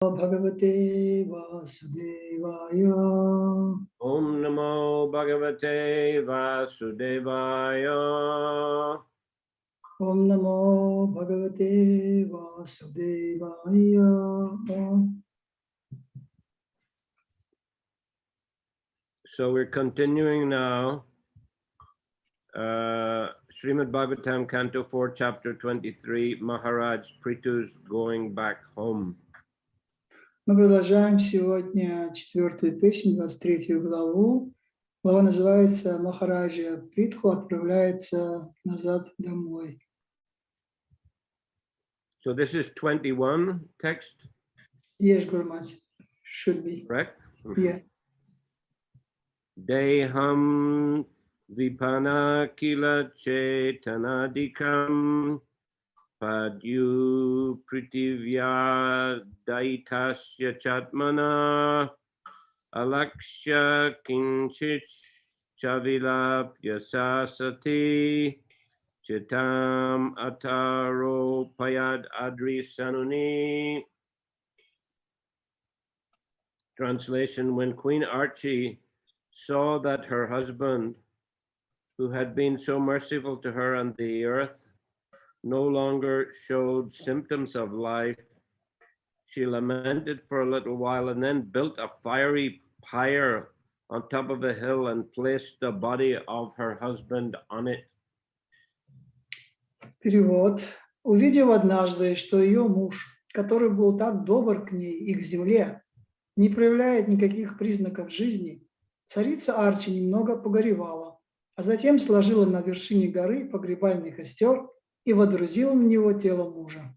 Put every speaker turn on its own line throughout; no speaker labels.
Bhagavate Vasudevaya.
Om Namo Bhagavate Vasudevaya.
Om Namo Bhagavate Vasudevaya.
So we're continuing now. Shrimad Bhagavatam, Canto 4, Chapter 23, Maharaj Pritu's going back home.
Мы продолжаем сегодня 4-ю песню, 23-ю главу. Глава называется «Махараджа Притху отправляется назад домой».
So this is 21 text?
Yes, Guru Maharaj. Should be.
Correct?
Yeah.
Deham vipana kila chetanadikam padyu pritivya daitasya chatmana alakshya kinchich chavilapya sasati chitam ataro payad adri sanuni. Translation: when Queen Archie saw that her husband, who had been so merciful to her on the earth, no longer showed symptoms of life, she lamented for a little while and then built a fiery pyre on top of a hill and placed the body of her husband on it.
Перевод. Увидев однажды, что ее муж, который был так добр к ней и к земле, не проявляет никаких признаков жизни, царица Арчи немного погоревала, а затем сложила на вершине горы погребальный костер и водрузила на него тело мужа.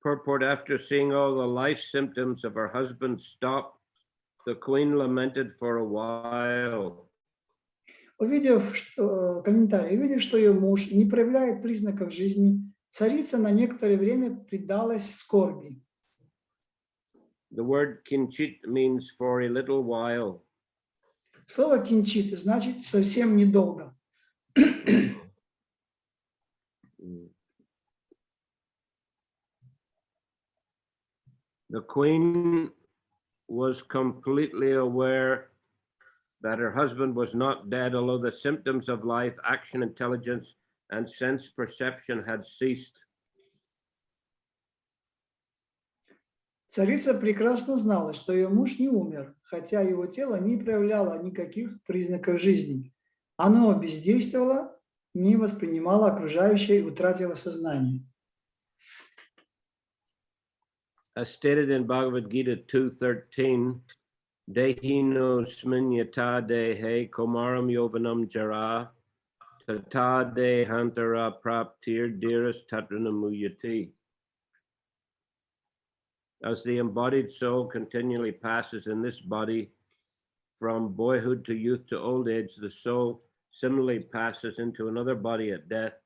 Purport: after seeing all the life symptoms of her husband stop, the queen lamented for a while.
Увидев, что ее муж не проявляет признаков жизни, царица на некоторое время предалась скорби.
The word kinchit means for a little while.
Слово кинчит значит совсем недолго.
The queen was completely aware that her husband was not dead, although the symptoms of life, action, intelligence, and sense perception had ceased.
Царица прекрасно знала, что ее муж не умер, хотя его тело не проявляло никаких признаков жизни. Оно бездействовало, не воспринимало окружающее и утратило сознание.
As stated in Bhagavad Gita 2:13, Dehino sminyata dehe komaram yovanam jara tata dehantara praptir diras tatranamuyati. As the embodied soul continually passes in this body from boyhood to youth to old age, the soul similarly passes into another body at death.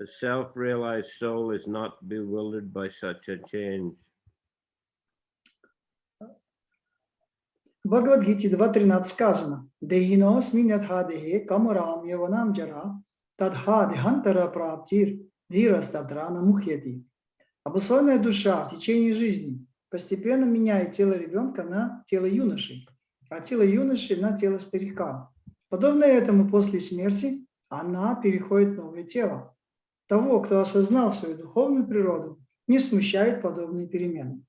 The self-realized soul is not bewildered by such a change.
В Бхагавад-гите 2.13 сказано: «Дехино сминятхадехе камарам яванам джара тадха дехантара праптир дирас тадрана мухьяти». Обусловленная душа в течение жизни постепенно меняет тело ребенка на тело юноши, а тело юноши на тело старика. Подобно этому после смерти она переходит в новое тело. Того, кто осознал свою духовную природу, не смущает подобные перемены.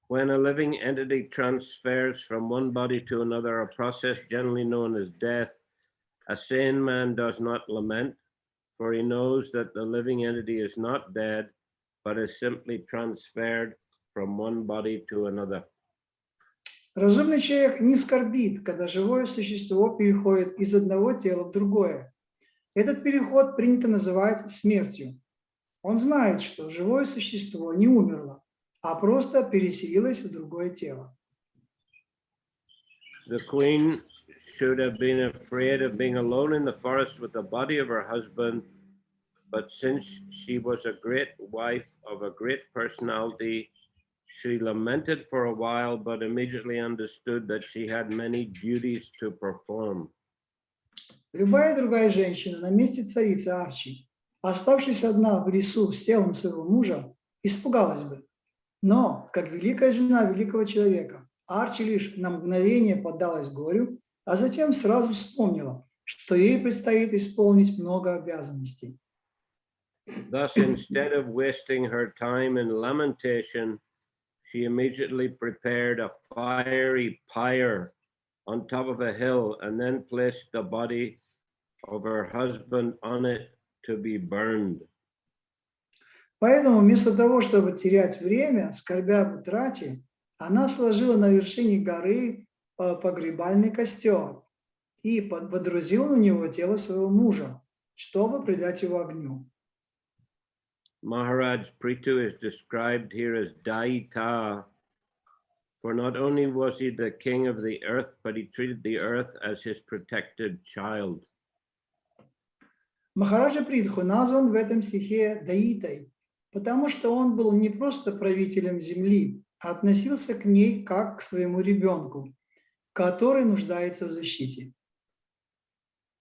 When a living entity transfers from one body to another, a process generally known as death, a sane man does not lament, for he knows that the living entity is not dead, but is simply transferred from one body to another.
Разумный человек не скорбит, когда живое существо переходит из одного тела в другое. Этот переход принято называть смертью. Он знает, что живое существо не умерло, а просто переселилось в другое тело.
The queen should have been afraid of being alone in the forest with the body of her husband, but since she was a great wife of a great personality, she lamented for a while, but immediately understood that she had many duties to perform.
Любая другая женщина на месте царицы Арчи, оставшись одна в лесу с телом своего мужа, испугалась бы. Но, как великая жена великого человека, Арчи лишь на мгновение поддалась горю, а затем сразу вспомнила, что ей предстоит исполнить много обязанностей.
Thus, instead of wasting her time in lamentation, she immediately prepared a fiery pyre on top of a hill and then placed the body of her husband on it to be burned.
Поэтому вместо того, чтобы терять время, скорбя об утрате, она сложила на вершине горы погребальный костер и водрузила на него тело своего мужа, чтобы предать его огню.
Maharaj Prithu is described here as Daita, for not only was he the king of the earth, but he treated the earth as his protected child.
Махараджа Притху назван в этом стихе Даитой, потому что он был не просто правителем земли, а относился к ней как к своему ребенку, который нуждается в защите.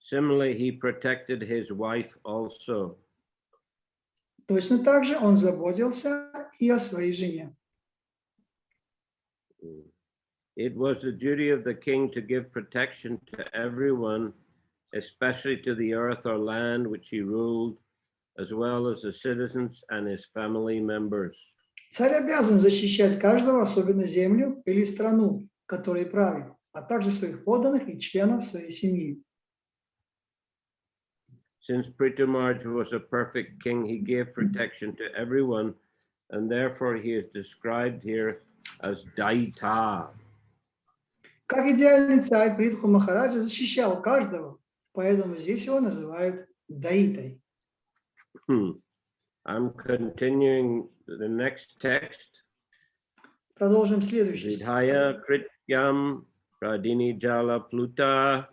Similarly, he protected his wife also.
Точно так же он заботился и о своей жене.
It was the duty of the king to give protection to everyone, especially to the earth or land which he ruled, as well as the citizens and his family members.
Царь обязан защищать каждого, особенно землю или страну, которой правит, а также своих подданных и членов своей семьи.
Since Prithu Maharaj was a perfect king, he gave protection to everyone, and therefore he is described here as Daita.
Как идеальный царь, Притху Махараджа защищал каждого, поэтому здесь его называют Даитой.
I'm continuing the next text.
Продолжим следующий стих.
Vidhaya krityam pradini jala pluta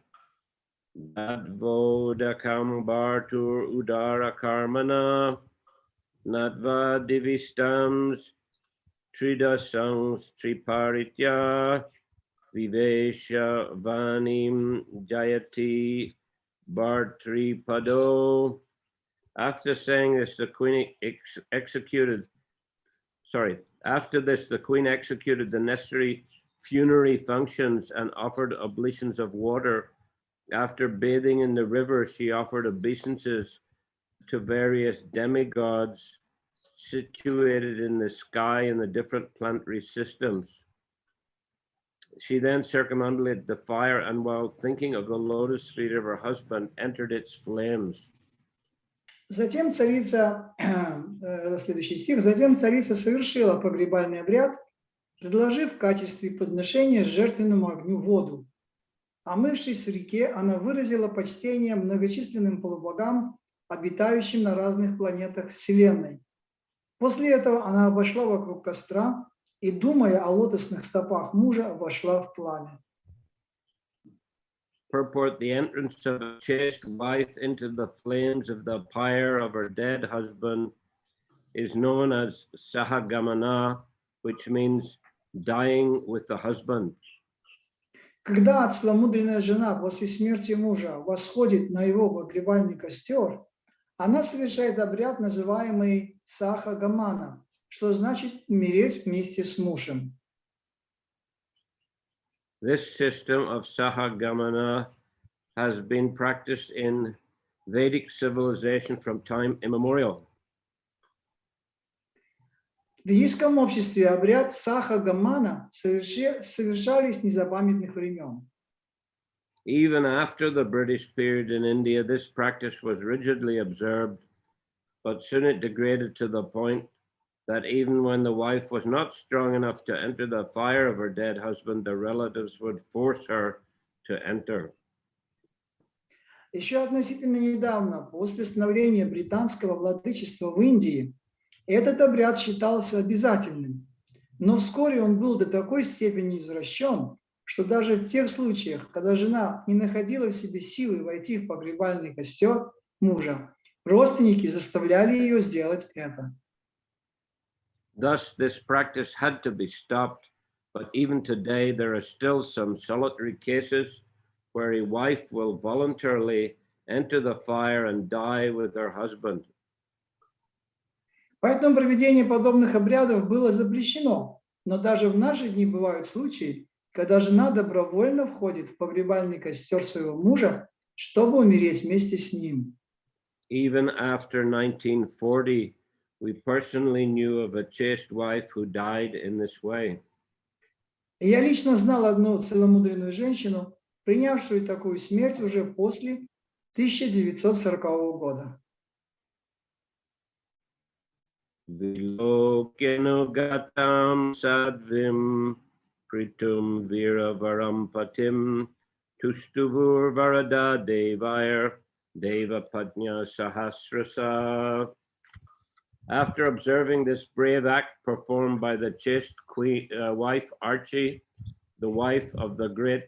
dadvodakam bartur udara karmana natva divistams tridasangs triparitya vivesha vanim jayati bartri pado. After saying this, the queen After this, the queen executed the necessary funerary functions and offered oblations of water. After bathing in the river, she offered obeisances to various demigods situated in the sky and the different planetary systems. She then circumambulated the fire and, while thinking of the lotus feet of her husband, entered its flames.
Затем царица, следующий стих, затем царица совершила погребальный обряд, предложив в качестве подношения жертвенному огню воду. Омывшись в реке, она выразила почтение многочисленным полубогам, обитающим на разных планетах Вселенной. После этого она обошла вокруг костра и, думая о лотосных стопах мужа, вошла в пламя.
Purport: the entrance of a chaste wife into the flames of the pyre of her dead husband is known as sahagamana, which means dying with the husband.
Когда целомудренная жена после смерти мужа восходит на его погребальный костер, она совершает обряд, называемый сахагамана, что значит умереть вместе с мужем.
This system of sahagamana has been practiced in Vedic civilization from time immemorial.
В ведическом обществе обряд сахагамана совершались с незапамятных времен.
Even after the British period in India, this practice was rigidly observed, but soon it degraded to the point that even when the wife was not strong enough to enter the fire of her dead husband, the relatives would force her to enter.
Еще относительно недавно, после становления британского владычества в Индии, этот обряд считался обязательным, но вскоре он был до такой степени извращен, что даже в тех случаях, когда жена не находила в себе силы войти в погребальный костер мужа, родственники заставляли ее сделать это.
Thus, this practice had to be stopped, but even today there are still some solitary cases where a wife will voluntarily enter the fire and die with her husband.
Поэтому проведение подобных обрядов было запрещено. Но даже в наши дни бывают случаи, когда жена добровольно входит в погребальный костер своего мужа, чтобы умереть вместе с ним.
Even after 1940, we personally knew of a chaste wife who died in this way.
И я лично знал одну целомудренную женщину, принявшую такую смерть уже после 1940 года.
Vilokenugatam sadvim pritum viravaram patim tustuvur varada devair deva padnya sahasrasa. After observing this brave act performed by the chaste wife Archie, the wife of the great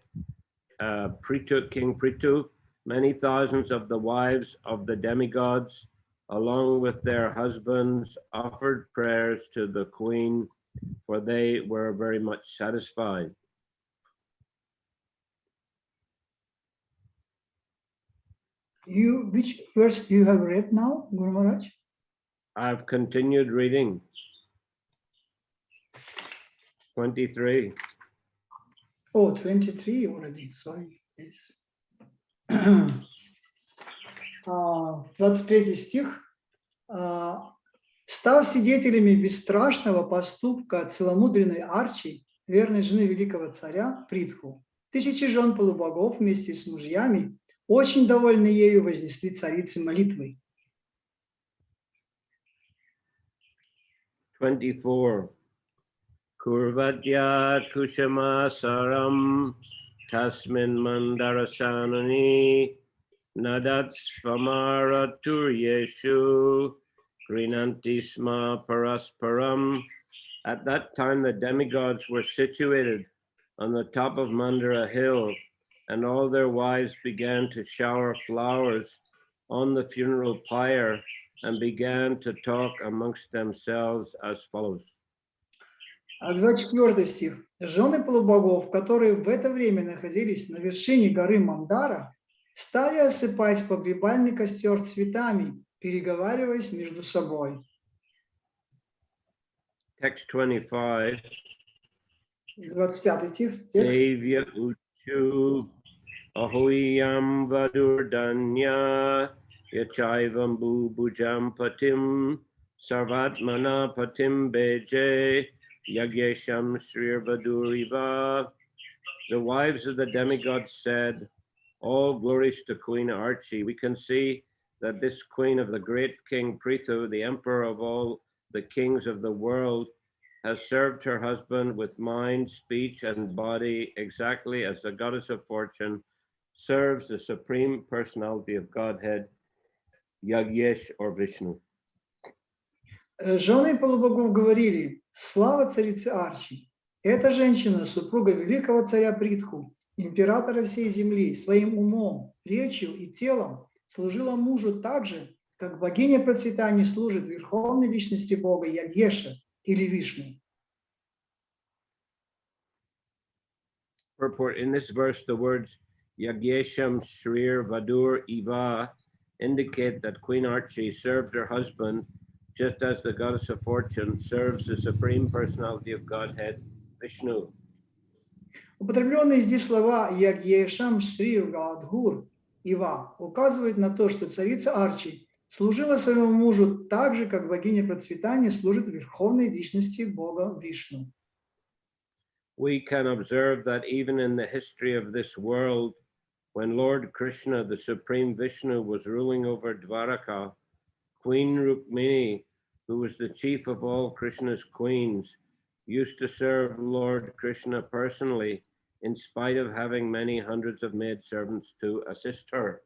King Prithu, many thousands of the wives of the demigods, along with their husbands, offered prayers to the queen, for they were very much satisfied.
Which verse you have read now, Guru Maharaj?
I've continued reading 23.
Oh, 23 already, sorry. Yes. 23 стих. Став свидетелями бесстрашного поступка целомудренной Арчи, верной жены великого царя Притху, тысячи жен полубогов вместе с мужьями, очень довольны ею, вознесли царице молитвой.
24. Kurvatya kushama saram tasmin mandarasanani nadat svamaratur grinanti sma parasparam. At that time the demigods were situated on the top of Mandara hill, and all their wives began to shower flowers on the funeral pyre and began to talk amongst themselves as follows.
24 стих. Жены полубогов, которые в это время находились на вершине горы Мандара, стали осыпать погребальный костер цветами, переговариваясь между собой.
Text 25.
25 текст.
Devya uchu ahoyam vadurdanya yachaivam bujam patim sarvatmana patim beje yagyesham shrirvaduriva. The wives of the demigods said, all glories to Queen Archie. We can see that this queen of the great King Prithu, the emperor of all the kings of the world, has served her husband with mind, speech, and body exactly as the goddess of fortune serves the supreme personality of Godhead, Yagyesh or Vishnu.
Жены полубогов говорили: слава царице Арчи! Эта женщина, супруга великого царя Притху, императора всей земли, своим умом, речью и телом служила мужу так же, как богиня процветания служит верховной личности Бога Ягьеша или Вишну.
Purport: in this verse, the words Yagyesham Shrir Vadur Iva indicate that Queen Archie served her husband just as the goddess of fortune serves the supreme personality of Godhead, Vishnu.
Употребленные здесь слова Ягьешам Шрир Вадхур Ива указывают на то, что царица Арчи служила своему мужу так же, как богиня процветания служит верховной личности Бога Вишну.
We can observe that even in the history of this world, when Lord Krishna, the supreme Vishnu, was ruling over Dwaraka, Queen Rukmini, who was the chief of all Krishna's queens, used to serve Lord Krishna personally, in spite of having many hundreds of maidservants to assist her.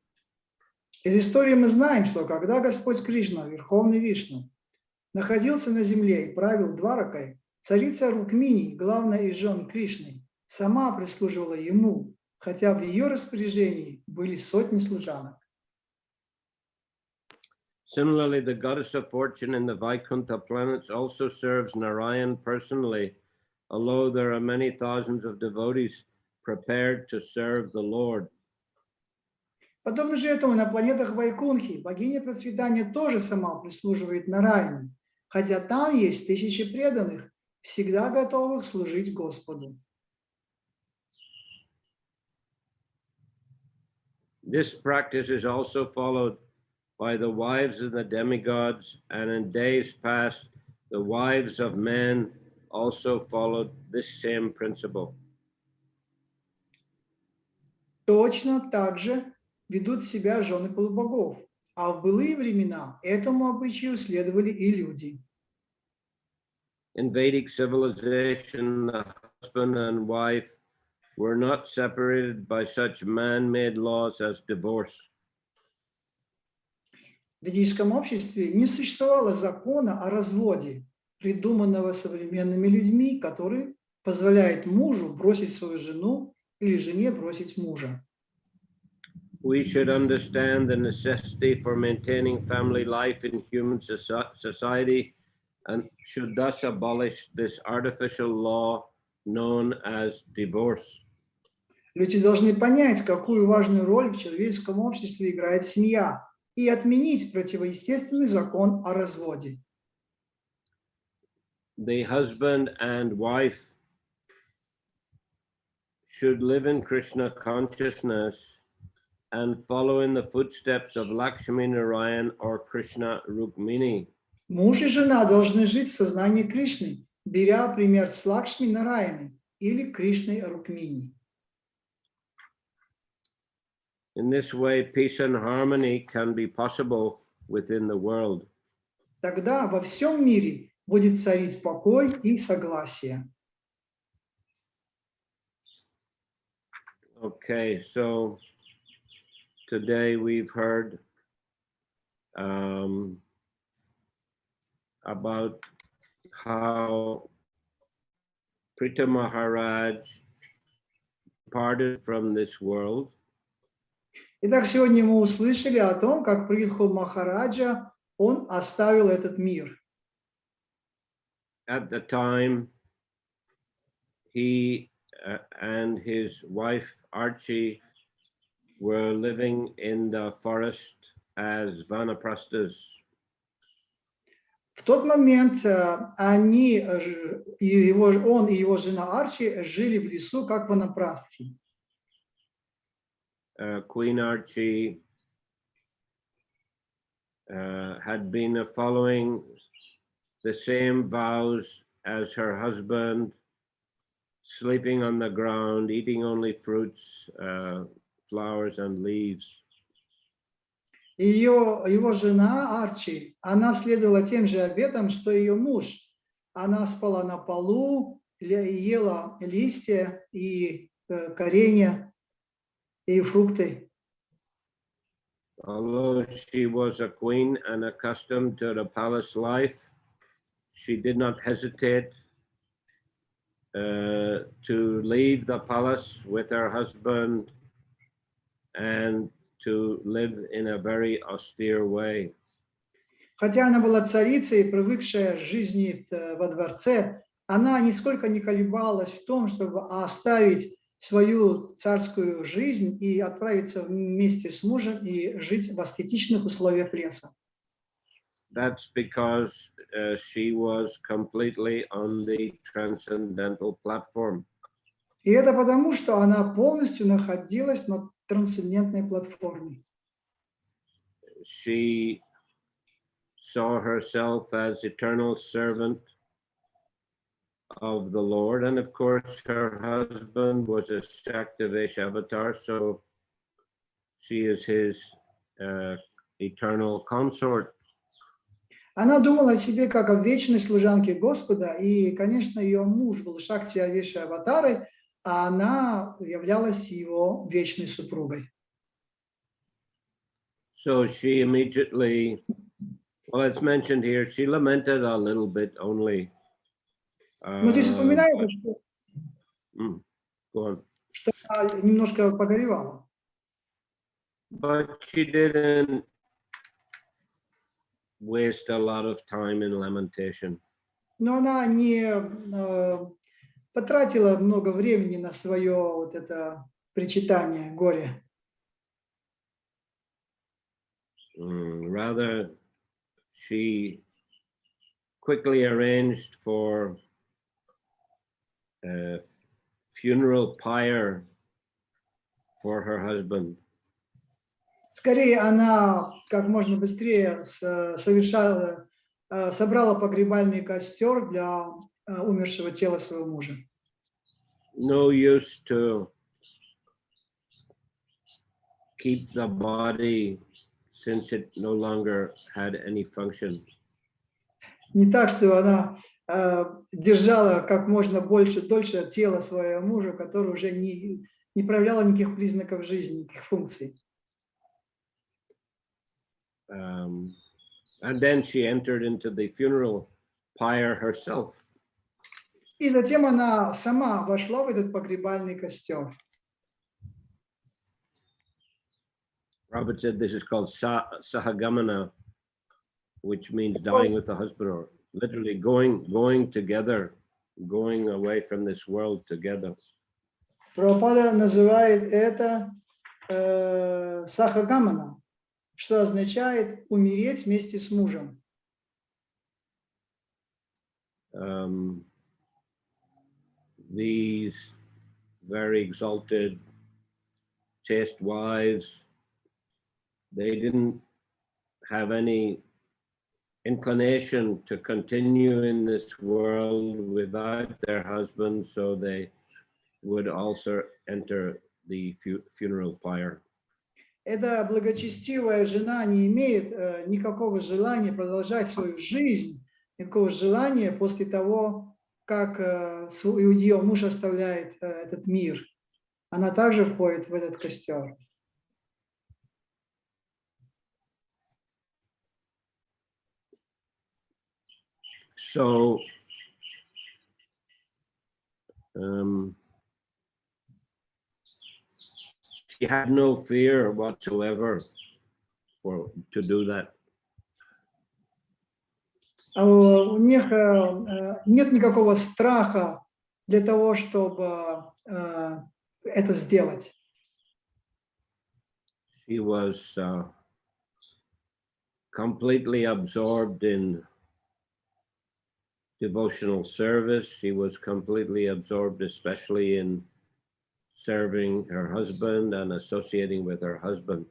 Из истории мы знаем, что когда Господь Кришна, Верховный Вишну, находился на земле и правил Дваракой, царица Рукмини, главная из жен Кришны, сама прислуживала ему, хотя в ее распоряжении были сотни служанок.
Similarly, the goddess of fortune in the Vaikuntha planets also serves Narayan personally, although there are many thousands of devotees prepared to serve the Lord.
Подобно же этому на планетах Вайкунхи богиня процветания тоже сама прислуживает Нараяне, хотя там есть тысячи преданных, всегда готовых служить Господу.
This practice is also followed by the wives of the demigods, and in days past, the wives of men also followed this same principle.
Точно так же ведут себя жены полубогов, а в былые времена этому обычаю следовали и люди.
In Vedic civilization, the husband and wife were not separated by such man-made laws as divorce.
В ведическом обществе не существовало закона о разводе, придуманного современными людьми, который позволяет мужу бросить свою жену или жене бросить мужа.
We should understand the necessity for maintaining family life in human society and should thus abolish this artificial law known as divorce.
Люди должны понять, какую важную роль в человеческом обществе играет семья, и отменить противоестественный закон о разводе.
The husband and wife should live in Krishna consciousness and follow in the footsteps of Lakshmi Narayan or Krishna Rukmini.
Муж и жена должны жить в сознании Кришны, беря пример с Лакшми Нараяны или Кришной Рукмини.
In this way, peace and harmony can be possible within the world.
Тогда во всем мире будет царить покой и согласие.
Okay, so today we've heard about how Pritha Maharaj departed from this world.
Итак, сегодня мы услышали о том, как Притху Махараджа, он оставил этот мир.
At the time, he and his wife Archie were living in the forest as vanaprasthas.
В тот момент они, он и его жена Арчи жили в лесу как ванапрастхи.
Queen Archie had been following the same vows as her husband, sleeping on the ground, eating only fruits, flowers and leaves.
Его жена Арчи, она следовала тем же обетам, что и ее муж. Она спала на полу, ела листья и коренья и фрукты.
Although she was a queen and accustomed to the palace life, she did not hesitate to leave the palace with her husband and to live in a very austere way.
Хотя она была царицей, привыкшая к жизни во дворце, она нисколько не колебалась в том, чтобы оставить свою царскую жизнь и отправиться вместе с мужем и жить в аскетичных условиях леса.
That's because she was completely on the transcendental platform.
И это потому, что она полностью находилась на трансцендентной платформе.
She saw herself as eternal servant of the Lord, and of course her husband was a Shaktivesh avatar, so she is his eternal consort.
Она думала о себе как о вечной служанке Господа, и, конечно, ее муж был Шакти Авеши аватарой, а она являлась его вечной супругой.
So she immediately, well, it's mentioned here, she lamented a little bit only.
Но здесь упоминается, что она немножко погоревала.
But she didn't waste a lot of time in lamentation.
Но она не потратила много времени на свое вот это причитание, горе.
Rather, she quickly arranged for a funeral pyre for her husband.
Скорее, она как можно быстрее собрала погребальный костер для умершего тела своего мужа.
No use to keep the body since it no longer had any function.
Не так, что она держала как можно дольше тело своего мужа, который уже не проявляло никаких признаков жизни, никаких функций.
And then she entered into the funeral pyre herself.
И затем она сама вошла в этот погребальный костер.
Robert said this is called sahagamana, which means dying with the husband, or literally going together, going away from this world together.
Прабхупада называет это сахагамана, что означает умереть вместе с мужем.
These very exalted, chaste wives, they didn't have any inclination to continue in this world without their husbands, so they would also enter the funeral pyre.
Эта благочестивая жена не имеет никакого желания продолжать свою жизнь, никакого желания после того, как ее муж оставляет этот мир. Она также входит в этот костер.
So, she had no fear whatsoever to do that.
У них нет никакого страха для того, чтобы это сделать.
She was completely absorbed in devotional service. She was completely absorbed, especially in serving her husband and associating with her husband.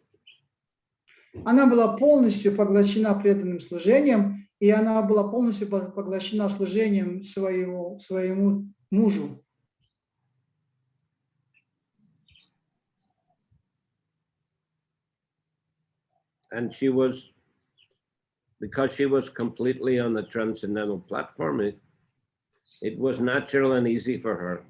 Она была полностью поглощена преданным служением, и она была полностью поглощена служением своему мужу.
And because she was completely on the transcendental platform, it was natural and easy for her.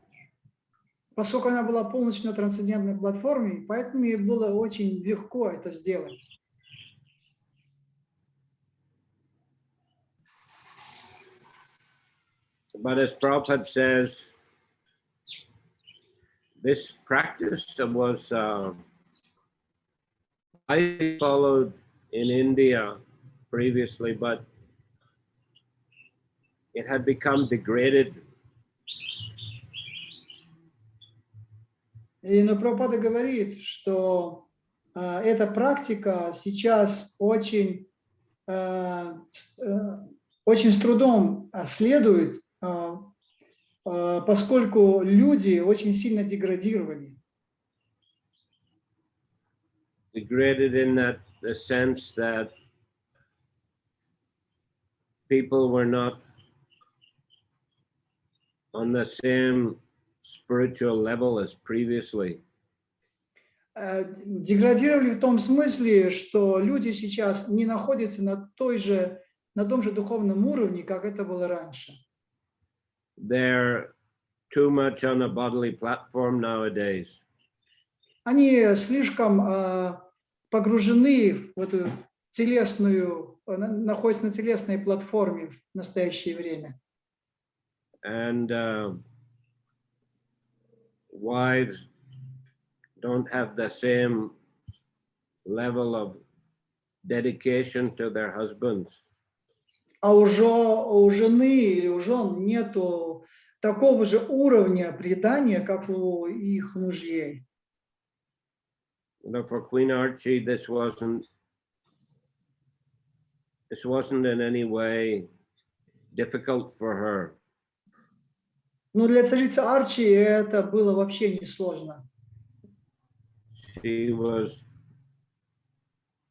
Поскольку она была полностью на трансцендентной платформе, поэтому ей было очень легко это сделать.
But as Prabhupada says, this practice was I followed in India previously, but it had become degraded.
Но Прабхупада говорит, что эта практика сейчас очень с трудом следует, поскольку люди очень сильно деградировали.
Degraded in the sense that people were not on the same spiritual level as previously.
Деградировали в том смысле, что люди сейчас не находятся на том же духовном уровне, как это было раньше.
They're too much on a bodily platform nowadays.
Они слишком погружены в эту телесную, находятся на телесной платформе в настоящее время.
And wives don't have the same level of dedication to their husbands.
А у жены или у жен нету такого же уровня предания, как у их мужей.
For Queen Archie, this wasn't in any way difficult for her.
Но для царицы Арчи это было вообще несложно.
She was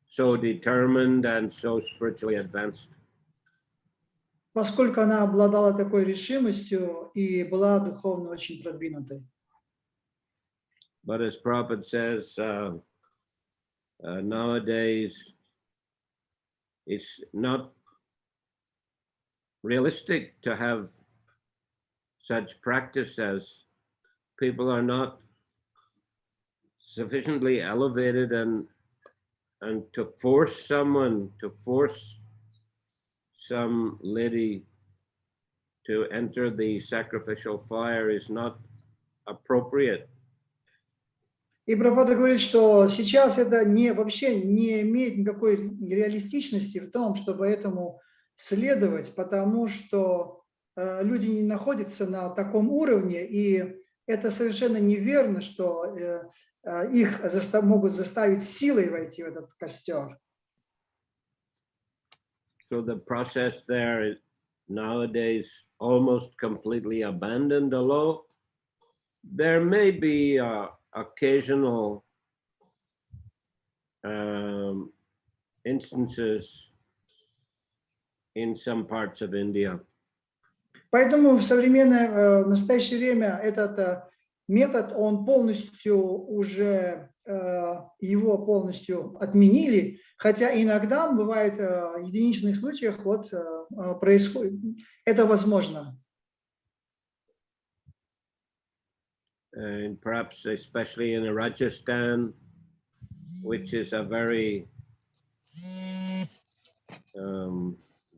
so determined and so spiritually advanced.
Поскольку она обладала такой решимостью и была духовно очень продвинутой.
But as Prabhupada says, nowadays it's not realistic to have such practice, as people are not sufficiently elevated and to force some lady to enter the sacrificial fire is not appropriate.
И Прабхупада говорит, что сейчас это вообще не имеет никакой реалистичности в том, чтобы этому следовать, потому что люди не находятся на таком уровне, и это совершенно неверно, что их могут заставить силой войти в этот костер.
So the process there is nowadays almost completely abandoned, although there may be occasional instances in some parts of India.
Поэтому в настоящее время этот метод, он полностью уже, его полностью отменили, хотя иногда бывает в единичных случаях происходит, это возможно.
And perhaps especially in Rajasthan, which is a very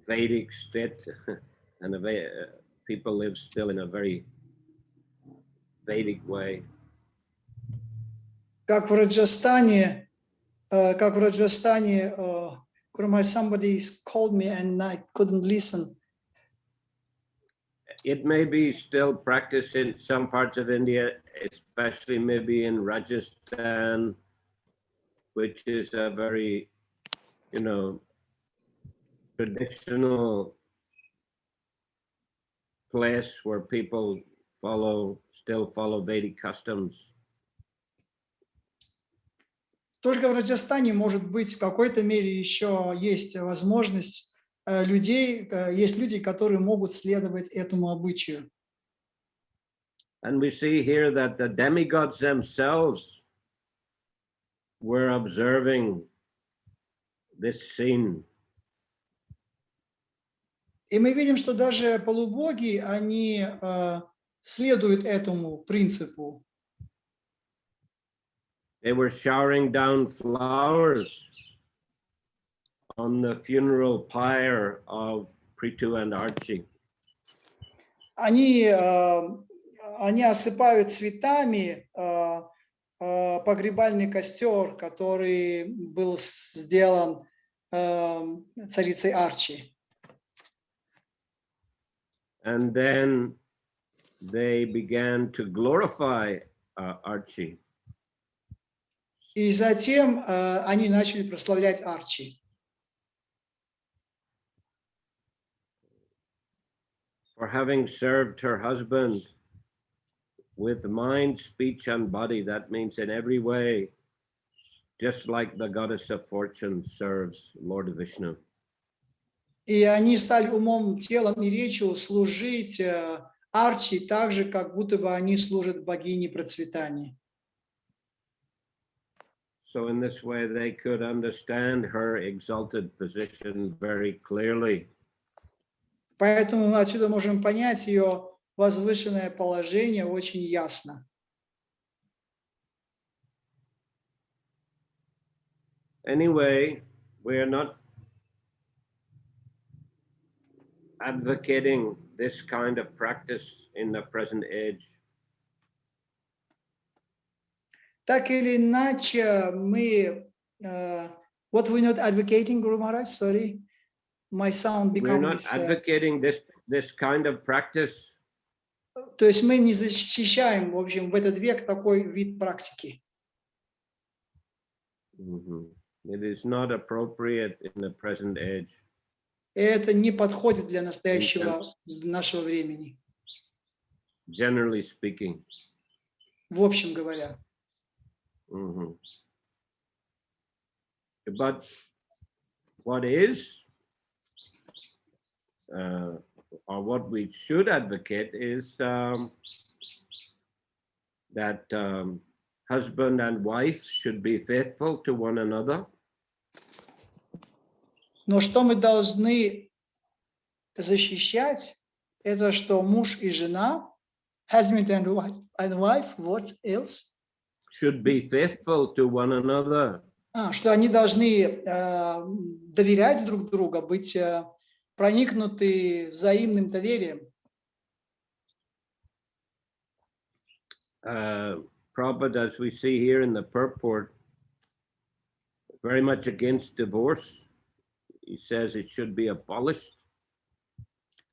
Vedic state, and people live still in a very Vedic way.
Как в Раджастане, somebody called me and I couldn't listen.
It may be still practiced in some parts of India, especially maybe in Rajasthan, which is a very, traditional place where people still follow Vedic customs.
Только в Раджастане, может быть, в какой-то мере еще есть возможность есть люди, которые могут следовать этому обычаю.
And we see here that the demigods themselves were observing this scene.
И мы видим, что даже полубоги, они следуют этому принципу.
They were showering down flowers on the funeral pyre of Prithu and Archie.
Они осыпают цветами погребальный костер, который был сделан царицей Арчи.
And then they began to glorify Archie.
И затем они начали прославлять Арчи.
For having served her husband with mind, speech, and body. That means in every way, just like the goddess of fortune serves Lord Vishnu.
И они стали умом, телом и речью служить Арчи так же, как будто бы они служат богине процветания.
So in this way, they could understand her exalted position very clearly.
Поэтому мы отсюда можем понять ее возвышенное положение очень ясно.
Anyway, we are not advocating this kind of practice in the present age.
Так или иначе, мы... what we're not advocating, Guru Maharaj, sorry, my sound becomes...
We're not advocating this kind of practice.
То есть мы не защищаем, в общем, в этот век такой вид практики.
It is not appropriate in the present age.
это не подходит для нашего времени,
generally speaking.
в общем говоря.
Mhm. But what is, or what we should advocate is that husband and wife should be faithful to one another.
Но что мы должны защищать, это что муж и жена, husband and wife, what else?
Should be faithful to one another.
Что они должны доверять друг другу, быть проникнуты взаимным доверием.
Prabhupada, as we see here in the purport, very much against divorce. He says it should be abolished.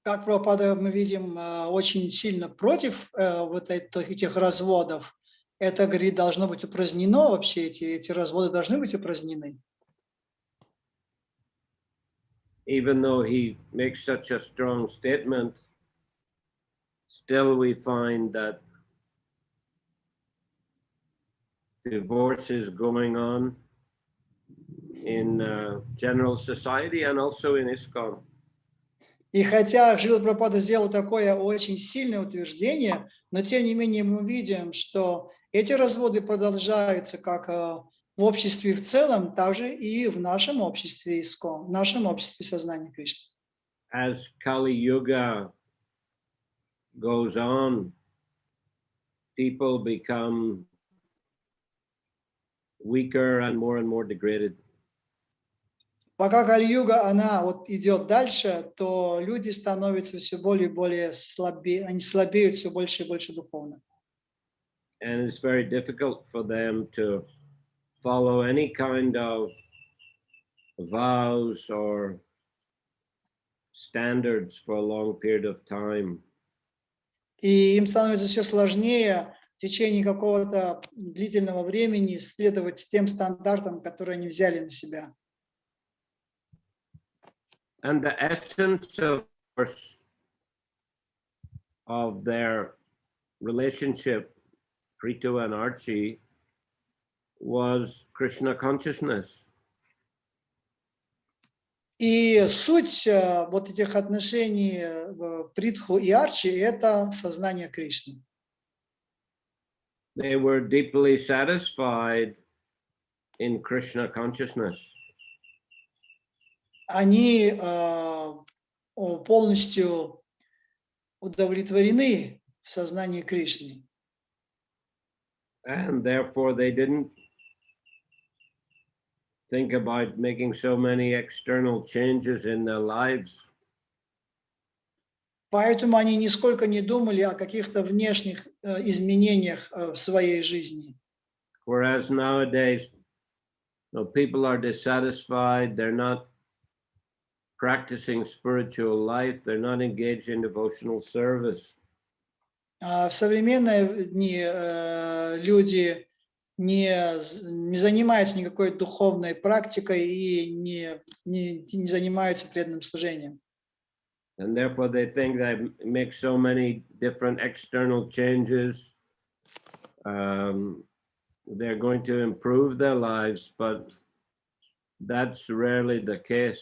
Как Прабхупада мы видим, очень сильно против вот этих разводов. Это, говорит, должно быть упразднено вообще, эти разводы должны быть упразднены.
Even though he makes such a strong statement, still we find that divorce is going on in general society and also in ISKCON.
И хотя Шрила Прабхупада сделал такое очень сильное утверждение, но тем не менее мы видим, что эти разводы продолжаются как в обществе в целом, так же и в нашем обществе ИСККОН, в нашем обществе сознания Кришны.
As Kali Yuga goes on, people become weaker and more degraded.
Пока Кали-юга, она вот идет дальше, то люди становятся все более и более слабее, они слабеют все больше и больше духовно.
And it's very difficult for them to follow any kind of vows or standards for a long period of time.
И им становится все сложнее в течение какого-то длительного времени следовать тем стандартам, которые они взяли на себя.
And the essence of their relationship, Prithu and Archie, was Krishna consciousness.
И суть вот этих отношений Притху и Арчи – это сознание Кришны.
They were deeply satisfied in Krishna consciousness.
Они полностью удовлетворены в сознании Кришны.
And therefore they didn't think about making so many external changes in their lives.
Поэтому они нисколько не думали о каких-то внешних изменениях в своей жизни.
Whereas nowadays, people are dissatisfied, they're not practicing spiritual life, they're not engaged in devotional service.
В современные дни люди не занимаются никакой духовной практикой и не занимаются преданным служением.
And therefore they think they make so many different external changes. They're going to improve their lives, but that's rarely the case.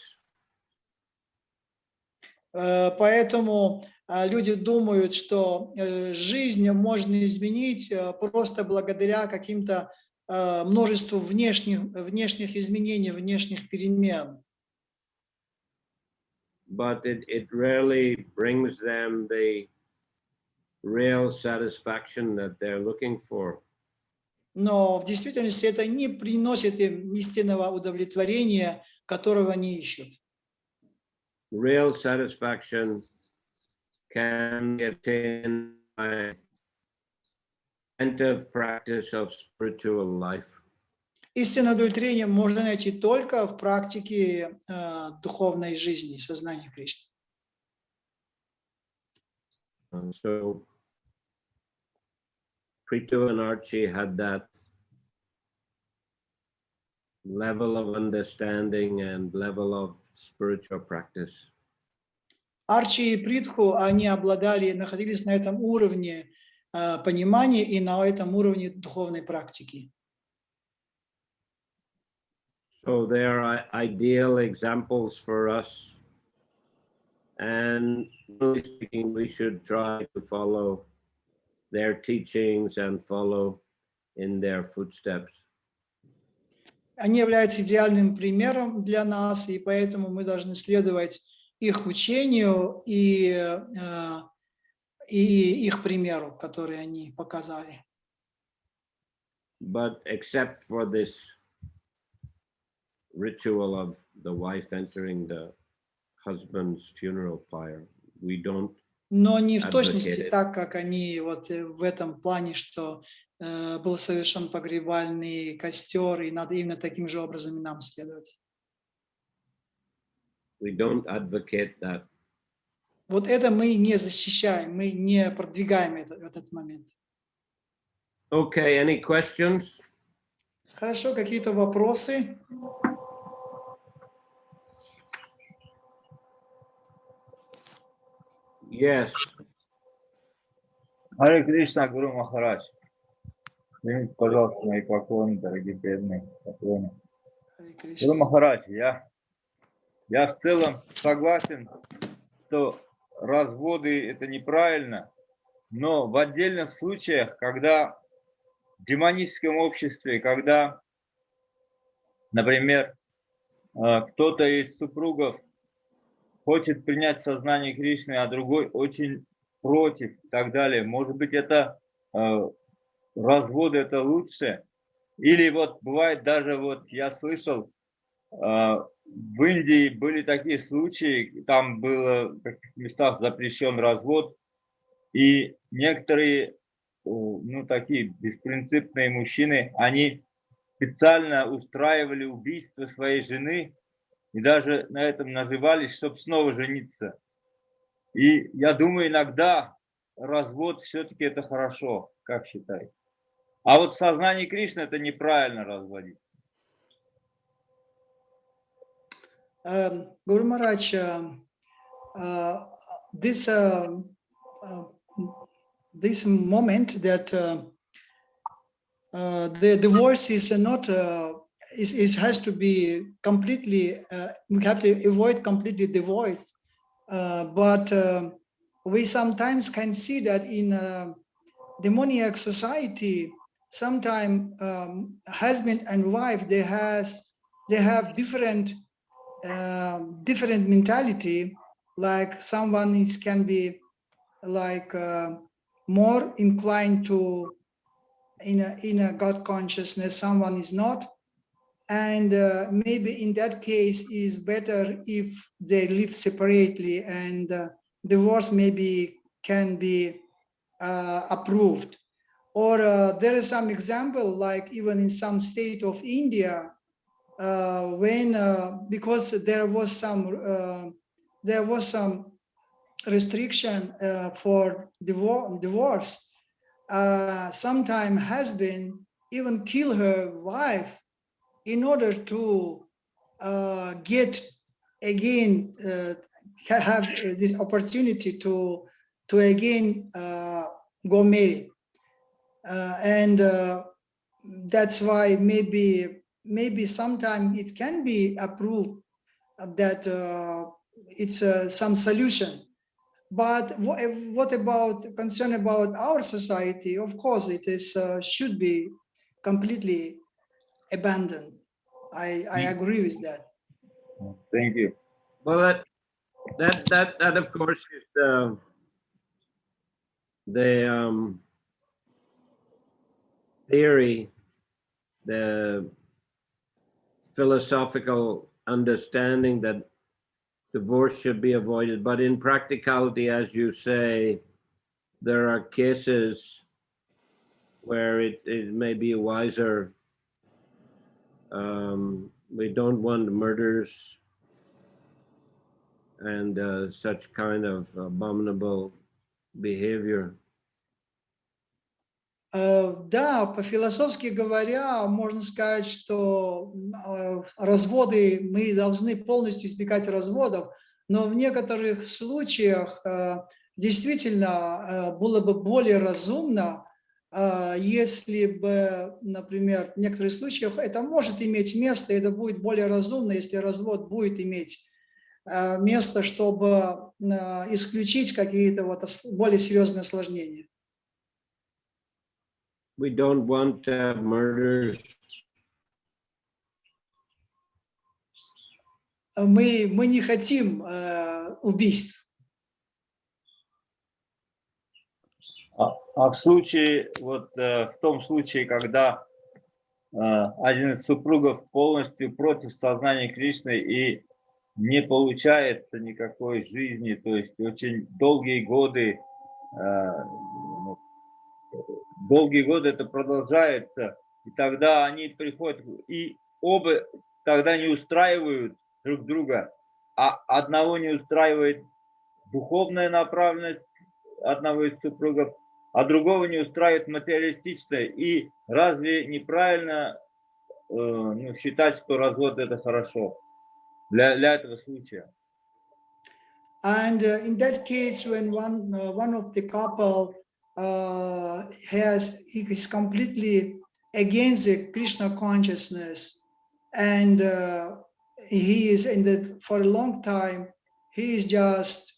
Поэтому люди думают, что жизнь можно изменить просто благодаря каким-то множеству внешних изменений, внешних перемен.
But it rarely brings them the real satisfaction that they're looking for.
Но в действительности это не приносит им истинного удовлетворения, которого они ищут.
Real satisfaction can be attained by attentive practice of spiritual life.
Истинное удовлетворение можно найти только в практике духовной жизни, сознания Кришны.
And so Prithu and Archie had that level of understanding and level of spiritual practice.
Арчи и Притху, они находились на этом уровне понимания и на этом уровне духовной практики.
So they are ideal examples for us. And generally speaking, we should try to follow their teachings and follow in their footsteps.
Они являются идеальным примером для нас, и поэтому мы должны следовать их учению и их примеру, который они показали.
But except for this ritual of the wife entering the husband's funeral pyre, we don't.
Но не в точности так, как они вот в этом плане, что был совершен погребальный костер, и надо именно таким же образом и нам следовать.
We don't advocate that.
Вот это мы не защищаем, мы не продвигаем этот момент.
Okay, any questions?
Хорошо, какие-то вопросы?
Yes.
Харе Кришна, Гуру Махарадж. Примите, пожалуйста, мои поклоны, дорогие преданные, поклоны. Гуру Махарадж, я в целом согласен, что разводы это неправильно, но в отдельных случаях, когда в демоническом обществе, когда, например, кто-то из супругов хочет принять сознание Кришны, а другой очень против и так далее. Может быть, это развод это лучше. Или вот бывает даже, вот я слышал, в Индии были такие случаи, там было в каких местах запрещен развод, и некоторые, ну, такие беспринципные мужчины, они специально устраивали убийство своей жены, и даже на этом наживались, чтобы снова жениться. И я думаю, иногда развод все-таки это хорошо, как считаете? А вот сознание Кришны это неправильно разводить.
Guru Maharaj, this moment that the divorce is not has to be completely we have to avoid completely divorce, but we sometimes can see that in demoniac society sometimes husband and wife they have different mentality, like someone can be like more inclined to in a God consciousness, someone is not, and maybe in that case is better if they live separately, and divorce maybe can be approved. Or there is some example, like even in some state of India, when because there was some restriction for divorce. Sometimes husband even kill her wife in order to get again have this opportunity to again go marry, and that's why maybe sometime it can be approved that it's some solution. But what about concern about our society? Of course, it is should be completely abandoned. I agree with that.
Thank you.
Well, that of course is the theory, the philosophical understanding that divorce should be avoided, but in practicality, as you say, there are cases where it may be wiser. We don't want murders and such kind of abominable behavior.
Да, по-философски говоря, можно сказать, что разводы, мы должны полностью избегать разводов, но в некоторых случаях действительно было бы более разумно, если бы, например, в некоторых случаях это может иметь место, это будет более разумно, если развод будет иметь место, чтобы исключить какие-то вот более серьезные осложнения.
We don't want murders.
Мы не хотим убийств.
А в случае, вот в том случае, когда один из супругов полностью против сознания Кришны и не получается никакой жизни, то есть очень долгие годы это продолжается, и тогда они приходят, и оба тогда не устраивают друг друга, а одного не устраивает духовная направленность одного из супругов, а другого не устраивает материалистичное. И разве неправильно считать, что развод это хорошо для этого случая?
And in that case, when one of the couple he is completely against the Krishna consciousness, and he is for a long time, he is just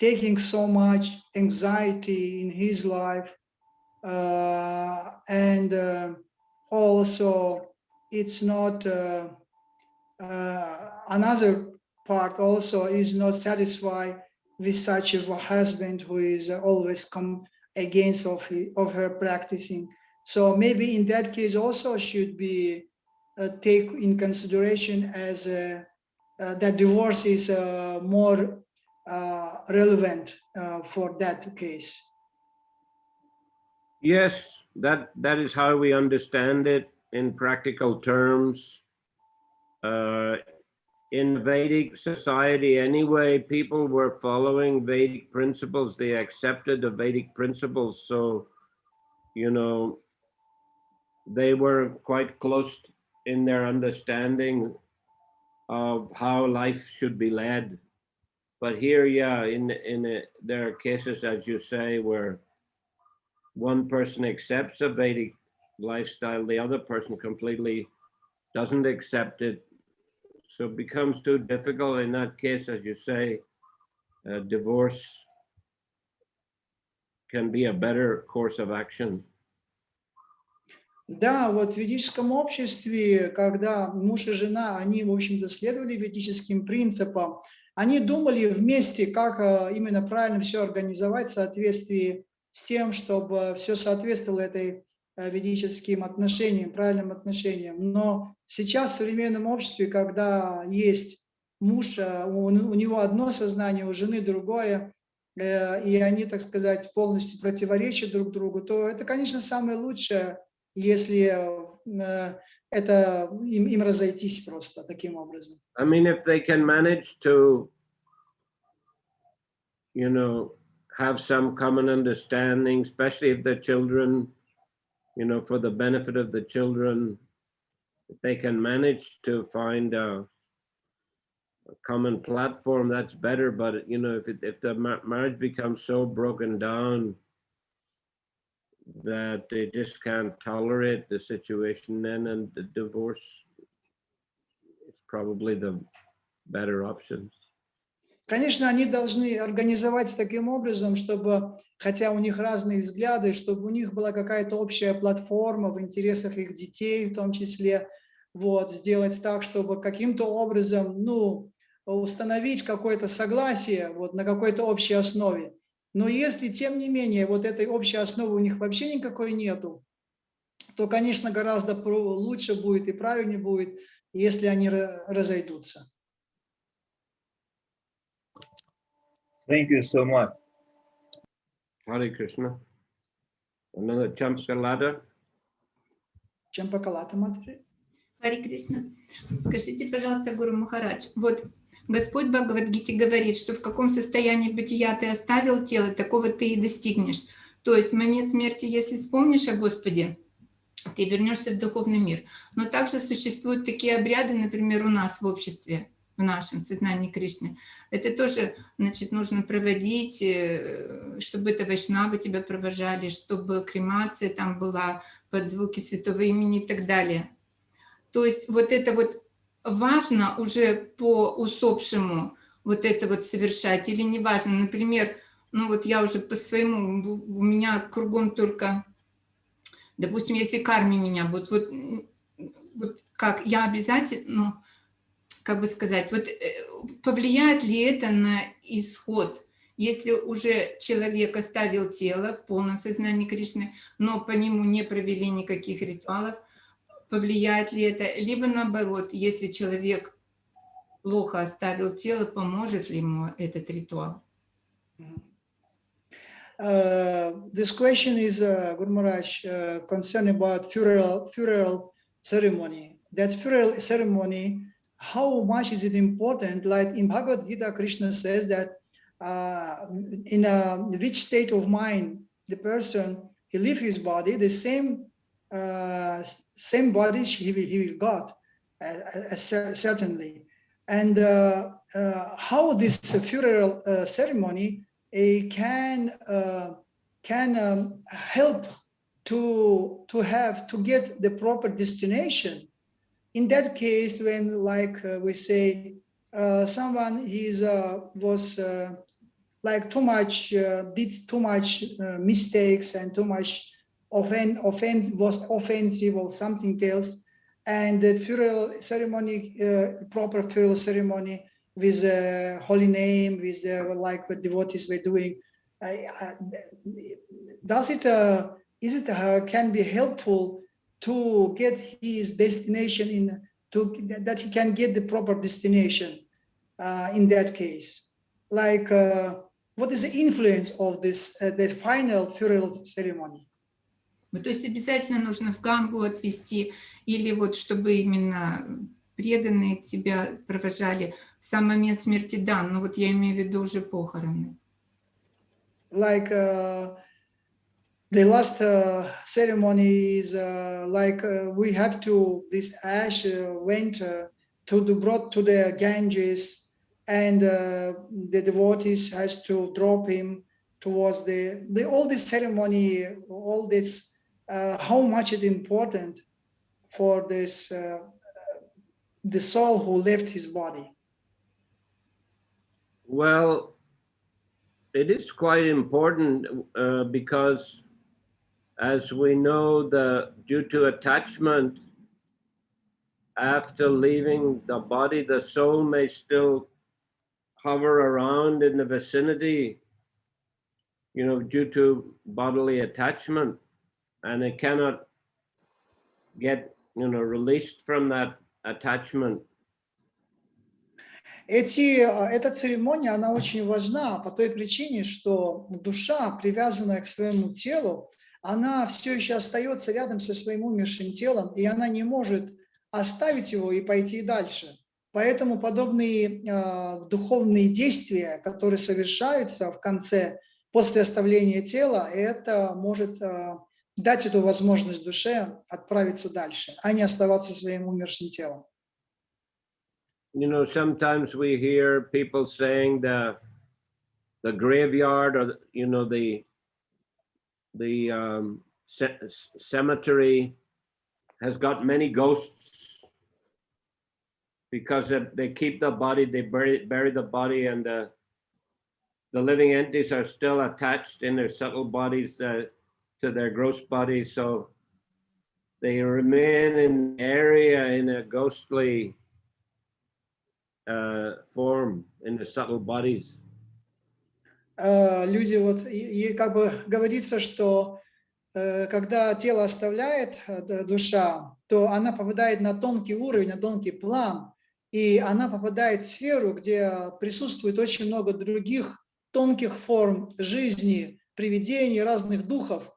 taking so much anxiety in his life, and also it's not another part also is not satisfied with such a husband who is always come against of her practicing. So maybe in that case also should be take in consideration as that divorce is more relevant for that case.
Yes, that is how we understand it in practical terms. In Vedic society anyway, people were following Vedic principles. They accepted the Vedic principles. So, they were quite close in their understanding of how life should be led. But here, yeah, there are cases, as you say, where one person accepts a Vedic lifestyle, the other person completely doesn't accept it. So it becomes too difficult. In that case, as you say, divorce can be a better course of action.
Да, вот в ведическом обществе, когда муж и жена, они, в общем-то, следовали ведическим принципам, они думали вместе, как именно правильно все организовать в соответствии с тем, чтобы все соответствовало этой ведическим отношениям, правильным отношениям. Но сейчас в современном обществе, когда есть муж, у него одно сознание, у жены другое, и они, так сказать, полностью противоречат друг другу, то это, конечно, самое лучшее, если это им разойтись просто таким образом.
I mean, if they can manage to, have some common understanding, especially if the children, for the benefit of the children, if they can manage to find a common platform, that's better. But, if the marriage becomes so broken down that they just can't tolerate the situation then, and the divorce is probably the better option.
Конечно, они должны организовать таким образом, чтобы, хотя у них разные взгляды, чтобы у них была какая-то общая платформа в интересах их детей в том числе, вот, сделать так, чтобы каким-то образом, установить какое-то согласие вот, на какой-то общей основе. Но если, тем не менее, вот этой общей основы у них вообще никакой нету, то, конечно, гораздо лучше будет и правильнее будет, если они разойдутся.
Thank you so much.
Hare Krishna. Another Champakalata.
Champakalata, Матери.
Харе Кришна. Скажите, пожалуйста, Гуру Махарадж, вот Господь в Бхагават-гите говорит, что в каком состоянии бытия ты оставил тело, такого ты и достигнешь. То есть в момент смерти, если вспомнишь о Господе, ты вернешься в духовный мир. Но также существуют такие обряды, например, у нас в обществе, в нашем сознании Кришны. Это тоже, значит, нужно проводить, чтобы это вайшнавы тебя провожали, чтобы кремация там была под звуки святого имени и так далее. То есть вот это вот важно уже по усопшему вот это вот совершать или не важно. Например, ну вот я уже по своему, у меня кругом только, допустим, если карме меня будут, вот как я обязательно, ну, как бы сказать, вот повлияет ли это на исход, если уже человек оставил тело в полном сознании Кришны, но по нему не провели никаких ритуалов, повлияет ли это, либо наоборот, если человек плохо оставил тело, поможет ли ему этот ритуал?
This question is, Guru Maharaj, concerned about funeral ceremony. That funeral ceremony, how much is it important? Like in Bhagavad Gita, Krishna says that in which state of mind the person he leave his body, the same body he will got, certainly. And how this funeral ceremony can help to get the proper destination. In that case, when we say someone was like too much did too much mistakes and too much offense was offensive or something else, and the funeral ceremony, proper funeral ceremony with a holy name, with like what devotees were doing, can be helpful to get his destination that he can get the proper destination in that case. Like what is the influence of this the final funeral ceremony?
То есть обязательно нужно в Гангу отвезти, или вот чтобы именно преданные тебя провожали в сам момент смерти, да, но вот я имею в виду уже похороны.
Like the last ceremony is we have to, this ash went brought to the Ganges, and the devotees has to drop him towards all this ceremony, all this, how much it important for this the soul who left his body.
Well, it is quite important because, as we know, due to attachment, after leaving the body, the soul may still hover around in the vicinity, due to bodily attachment, and it cannot get, released from that attachment.
Эта церемония, она очень важна по той причине, что душа, привязанная к своему телу, она все еще остается рядом со своим умершим телом, и она не может оставить его и пойти дальше. Поэтому подобные духовные действия, которые совершаются в конце, после оставления тела, это может дать эту возможность душе отправиться дальше, а не оставаться своим умершим телом.
Sometimes we hear people saying the graveyard, or the cemetery has got many ghosts because they keep the body, they bury the body, and the living entities are still attached in their subtle bodies to their gross bodies, so they remain in the area in a ghostly form in the subtle bodies.
Люди и как бы говорится, что когда тело оставляет душа, то она попадает на тонкий уровень, на тонкий план, и она попадает в сферу, где присутствует очень много других тонких форм жизни, привидений, разных духов,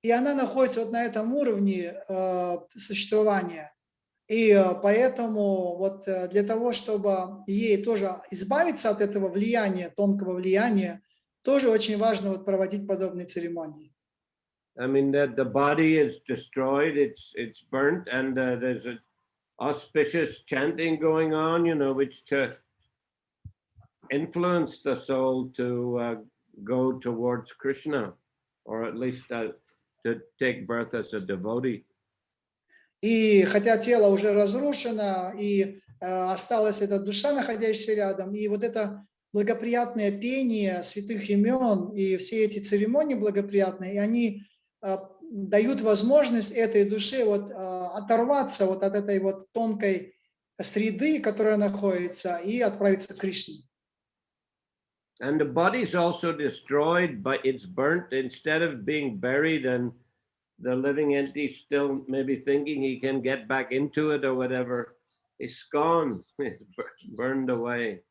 и она находится вот на этом уровне существования. И поэтому вот для того, чтобы ей тоже избавиться от этого влияния, тонкого влияния, тоже очень важно вот проводить подобные церемонии.
I mean that the body is destroyed, it's burnt, and there's an auspicious chanting going on, which to influence the soul to go towards Krishna, or at least to take birth as a devotee.
И хотя тело уже разрушено, и осталась эта душа, находящаяся рядом, и вот это благоприятное пение святых имен и все эти церемонии благоприятные, и они дают возможность этой душе вот оторваться вот от этой вот тонкой среды, которая находится, и отправиться к Кришне.
And the body is also destroyed, but it's burnt. Instead of being buried and the living entity still maybe thinking he can get back into it or whatever, it's gone, it's burned away.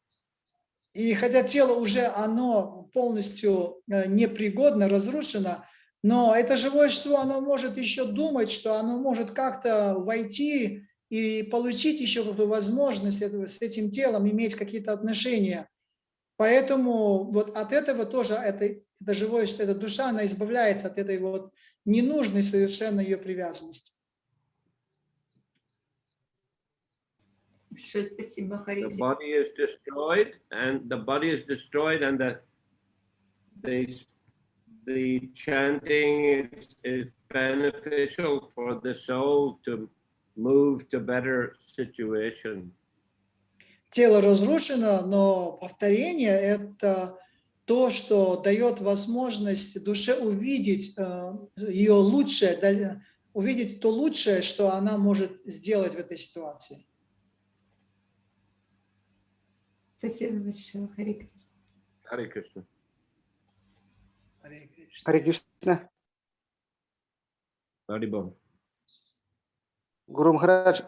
И хотя тело уже, оно полностью непригодно, разрушено, но это живое существо, оно может еще думать, что оно может как-то войти и получить еще какую-то возможность с этим телом, иметь какие-то отношения. Поэтому вот от этого тоже это живое, эта душа, она избавляется от этой вот ненужной совершенно ее привязанности.
Спасибо, Хари.
The body is destroyed, and the chanting is beneficial for the soul to move to better situation.
Тело разрушено, но повторение – это то, что дает возможность душе увидеть ее лучшее, увидеть то лучшее, что она может сделать в этой ситуации.
Спасибо большое, Хари Кришна.
Hare Krishna.
Харе Кришна.
Haribol.
Гуру Махарадж,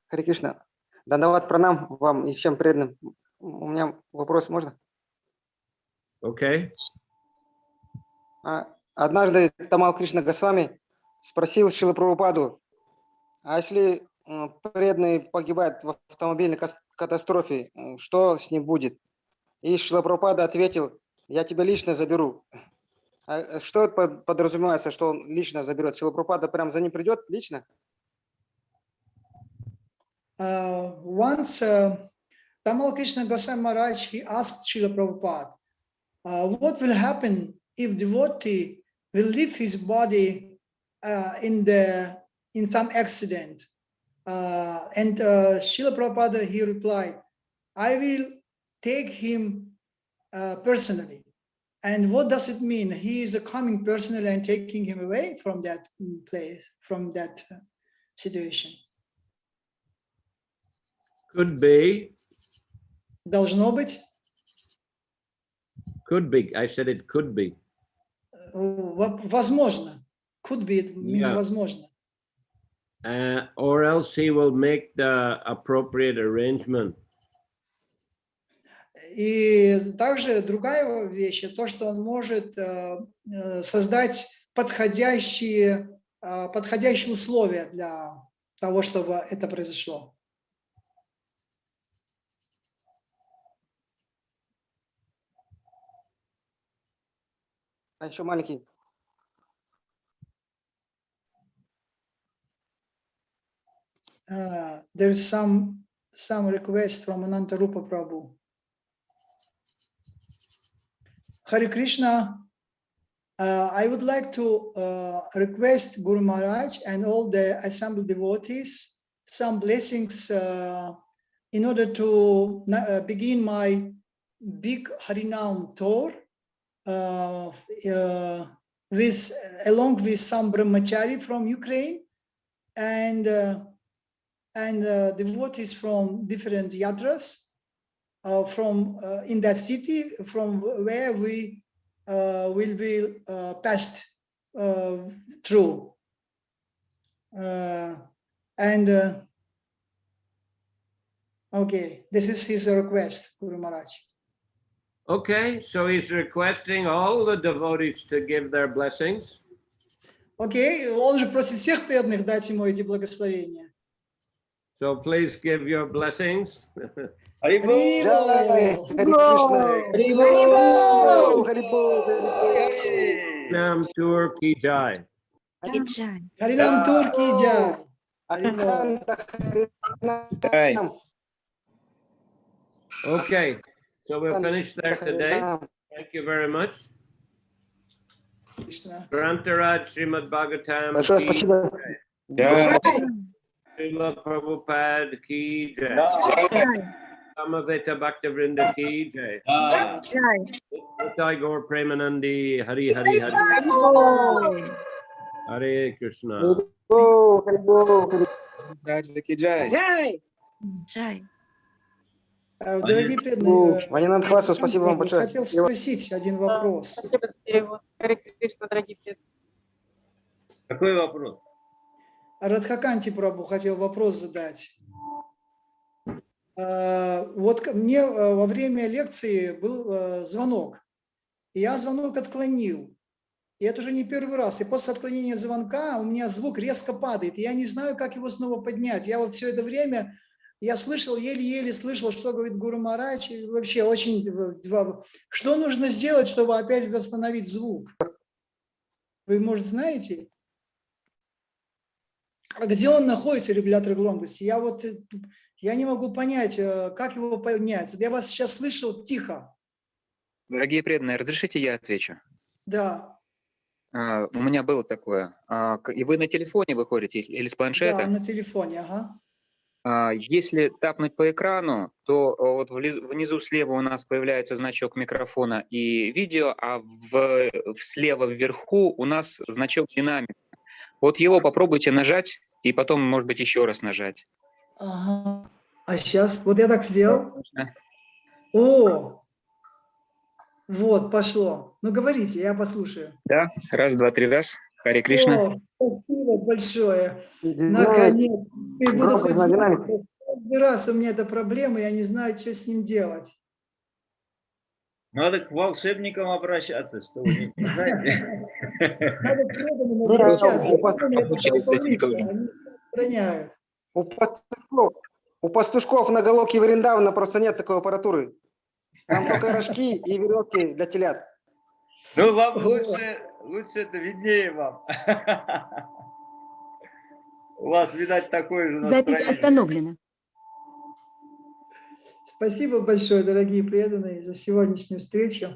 Харе Кришна. Дандават пранам вам и всем преданным. У меня вопрос, можно?
Okay.
Однажды Тамал Кришна Госвами спросил Шрила Прабхупаду, а если преданный погибает в автомобильной катастрофе, что с ним будет? И Шрила Прабхупада ответил, я тебя лично заберу. А что подразумевается, что он лично заберет? Шрила Прабхупада прям за ним придет лично?
Once Tamal Krishna Goswami Maharaj, he asked Srila Prabhupada, what will happen if devotee will leave his body in some accident? And Srila Prabhupada, he replied, I will take him personally. And what does it mean? He is coming personally and taking him away from that place, from that situation.
Could be.
Должно быть.
Could be. I said it could be.
Возможно. Could be, it means возможно.
Or else he will make the appropriate arrangement.
И также другая вещь, то, что он может создать подходящие условия для того, чтобы это произошло.
А еще маленький.
There's some request from Anantarupa Prabhu. Hare Krishna, I would like to request Guru Maharaj and all the assembled devotees some blessings in order to begin my big Harinam tour along with some brahmachari from Ukraine and devotees from different yatras from in that city from where we will be passed through. Okay, this is his request, Guru Maharaj.
Okay, so he's requesting all the devotees to give their blessings.
Окей, он же просит всех преданных дать ему эти благословения.
So please give your blessings.
Джай, Харе Кришна.
Nam Tur Ki Jai.
Харинам Тур ки джай.
Okay, So we'll finish there today. Thank you very much.
Кришна.
Grantaraj Shrimad Bhagavatam
Большое
ki
спасибо.
Да.
Srila Prabhupada ki jai. Samaveta Bhaktavrinda ki jai.
Да.
Nitai Gaur Premanandi Hari Hari Hari. Hare Krishna.
Дорогие преданные,
Ванинанд Хвасу, спасибо вам большое.
хотел спросить один вопрос.
Спасибо за перевод. Харе Кришна, дорогие преданные.
Какой вопрос?
Радхаканти Прабху хотел вопрос задать. Вот мне во время лекции был звонок, и я звонок отклонил. И это уже не первый раз. И после отклонения звонка у меня звук резко падает, и я не знаю, как его снова поднять. Я вот все это время, я слышал, еле-еле слышал, что говорит Гуру Махарадж, и вообще очень... Что нужно сделать, чтобы опять восстановить звук? Вы, может, знаете? А где он находится, регулятор громкости? Я не могу понять, как его поднять. Вот я вас сейчас слышал тихо.
Дорогие преданные, разрешите я отвечу?
Да.
У меня было такое. И вы на телефоне выходите или с планшета?
Да, на телефоне, ага.
Если тапнуть по экрану, то вот внизу слева у нас появляется значок микрофона и видео, а слева вверху у нас значок динамика. Вот его попробуйте нажать, и потом, может быть, еще раз нажать.
Ага. А сейчас? Вот я так сделал. О! Вот, пошло. Ну, говорите, я послушаю.
Да, раз, два, три, раз. Харе Кришна.
О, спасибо большое. Наконец.
Громкость на динамике.
Каждый раз у меня эта проблема, я не знаю, что с ним делать.
Надо к волшебникам обращаться, что вы не знаете.
Надо к преданным обращаться.
Обучились с этим тоже.
Они сохраняют.
У пастушков на Галоке Вриндавана просто нет такой аппаратуры. Там только рожки и веревки для телят.
Ну, вам лучше это виднее вам. У вас, видать, такое же настроение.
Остановлена.
Спасибо большое, дорогие преданные, за сегодняшнюю встречу.